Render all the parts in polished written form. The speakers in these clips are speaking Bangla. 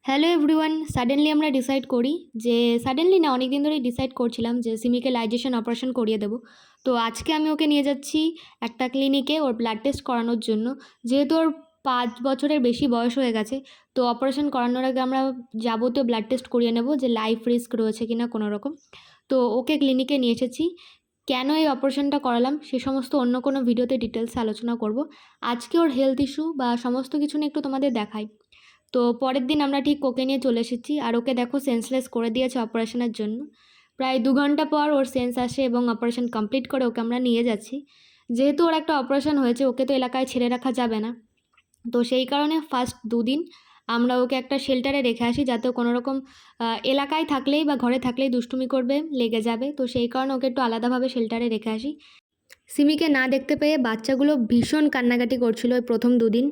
হ্যালো এভরিওয়ান, সাডেনলি আমরা ডিসাইড করি যে সাডেনলি না, অনেক দিন ধরেই ডিসাইড করছিলাম যে সিমিকে লাইজেশন অপারেশন করিয়ে দেবো। তো আজকে আমি ওকে নিয়ে যাচ্ছি একটা ক্লিনিকে ওর ব্লাড টেস্ট করানোর জন্য। যেহেতু ওর 5 বছরের বেশি বয়স হয়ে গেছে, তো অপারেশন করানোর আগে আমরা যাবতীয় ব্লাড টেস্ট করিয়ে নেব যে লাইফ রিস্ক রয়েছে কিনা কোনো রকম। তো ওকে ক্লিনিকে নিয়ে এসেছি। কেন এই অপারেশনটা করালাম সে সমস্ত অন্য কোনো ভিডিওতে ডিটেলসে আলোচনা করব। আজকে ওর হেলথ ইস্যু বা সমস্ত কিছু নিয়ে একটু তোমাদের দেখাই। তো পরের দিন আমরা ঠিক ওকে নিয়ে চলে এসেছি, আর ওকে দেখো সেন্সলেস করে দিয়েছে অপারেশনের জন্য। প্রায় 2 ঘন্টা পর ওর সেন্স আসে এবং অপারেশন কমপ্লিট করে ওকে আমরা নিয়ে যাচ্ছি। যেহেতু ওর একটা অপারেশন হয়েছে, ওকে তো এলাকায় ছেড়ে রাখা যাবে না। তো সেই কারণে ফার্স্ট 2 দিন আমরা ওকে একটা শেল্টারে রেখে আসি, যাতে কোনো রকম এলাকায় থাকলেই বা ঘরে থাকলেই দুষ্টুমি করবে, লেগে যাবে। তো সেই কারণে ওকে একটু আলাদাভাবে শেল্টারে রেখে আসি। সিমিকে না দেখতে পেয়ে বাচ্চাগুলো ভীষণ কান্নাকাটি করছিল ওই প্রথম 2 দিন,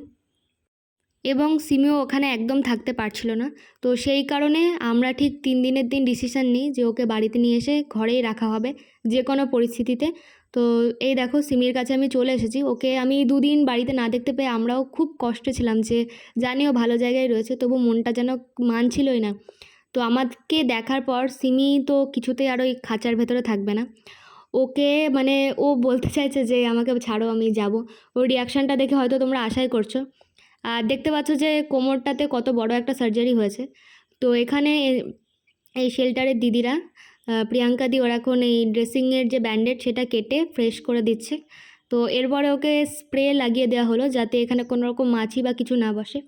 এবং সিমিও ওখানে একদম থাকতে পারছিল না। তো সেই কারণে আমরা ঠিক 3 দিনের দিন ডিসিশান নিই যে ওকে বাড়িতে নিয়ে এসে ঘরেই রাখা হবে যে কোনো পরিস্থিতিতে। তো এই দেখো সিমির কাছে আমি চলে এসেছি। ওকে আমি 2 দিন বাড়িতে না দেখতে পেয়ে আমরাও খুব কষ্টে ছিলাম, যে জানিও ভালো জায়গায় রয়েছে, তবু মনটা যেন মানছিলই না। তো আমাকে দেখার পর সিমি তো কিছুতেই আর ওই খাঁচার ভেতরে থাকবে না। ওকে মানে ও বলতে চাইছে যে আমাকে ছাড়ো, আমি যাব। ওর রিয়াকশানটা দেখে হয়তো তোমরা আশাই করছো। আর দেখতে পাচ্ছ যে কোমরটাতে কত বড় একটা সার্জারি হয়েছে। তো এখানে এই শেল্টারের দিদিরা, প্রিয়াঙ্কা দি, ওরা এখন এই ড্রেসিংয়ের যে ব্যান্ডেড সেটা কেটে ফ্রেশ করে দিচ্ছে। তো এরপরে ওকে স্প্রে লাগিয়ে দেওয়া হলো যাতে এখানে কোনো রকম মাছি বা কিছু না বসে।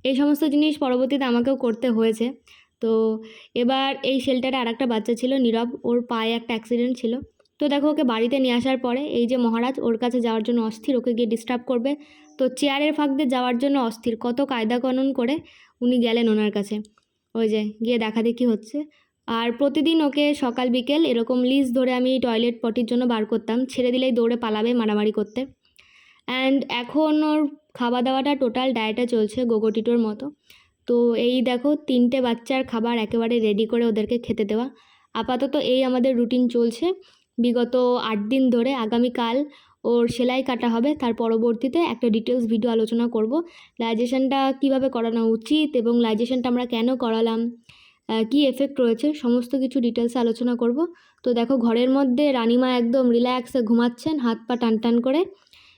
এই সমস্ত জিনিস পরবর্তীতে আমাকেও করতে হয়েছে। তো এবার এই শেল্টারে আরেকটা বাচ্চা ছিল, নীরব, ওর পায়ে একটা অ্যাক্সিডেন্ট ছিল। তো দেখো ওকে বাড়িতে নিয়ে আসার পরে এই যে মহারাজ ওর কাছে যাওয়ার জন্য অস্থির, ওকে গিয়ে ডিস্টার্ব করবে। তো চেয়ারের ফাঁক দিয়ে যাওয়ার জন্য অস্থির, কত কায়দা কানুন করে উনি গেলেন ওনার কাছে। ওই যে গিয়ে দেখাদেখি হচ্ছে। আর প্রতিদিন ওকে সকাল বিকেল এরকম লিজ ধরে আমি টয়লেট পটির জন্য বার করতাম, ছেড়ে দিলেই দৌড়ে পালাবে মারামারি করতে। অ্যান্ড এখন ওর খাওয়া দাওয়াটা টোটাল ডায়েটে চলছে গোগোটিটোর মতো। তো এই দেখো 3টে বাচ্চার খাবার একেবারে রেডি করে ওদেরকে খেতে দেওয়া। আপাতত এই আমাদের রুটিন চলছে বিগত 8 দিন ধরে। আগামীকাল ওর সেলাই কাটা হবে, তার পরবর্তীতে একটা ডিটেলস ভিডিও আলোচনা করব লাইজেশনটা কীভাবে করানো উচিত এবং লাইজেশনটা আমরা কেন করালাম, কী এফেক্ট রয়েছে, সমস্ত কিছু ডিটেলসে আলোচনা করব। তো দেখো ঘরের মধ্যে রানিমা একদম রিল্যাক্সে ঘুমাচ্ছেন হাত পা টান টান করে।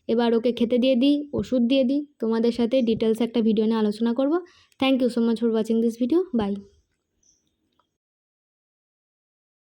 এবার ওকে খেতে দিয়ে দিই, ওষুধ দিয়ে দিই, তোমাদের সাথে ডিটেলসে একটা ভিডিও নিয়ে আলোচনা করব। Thank you so much for watching this video. By.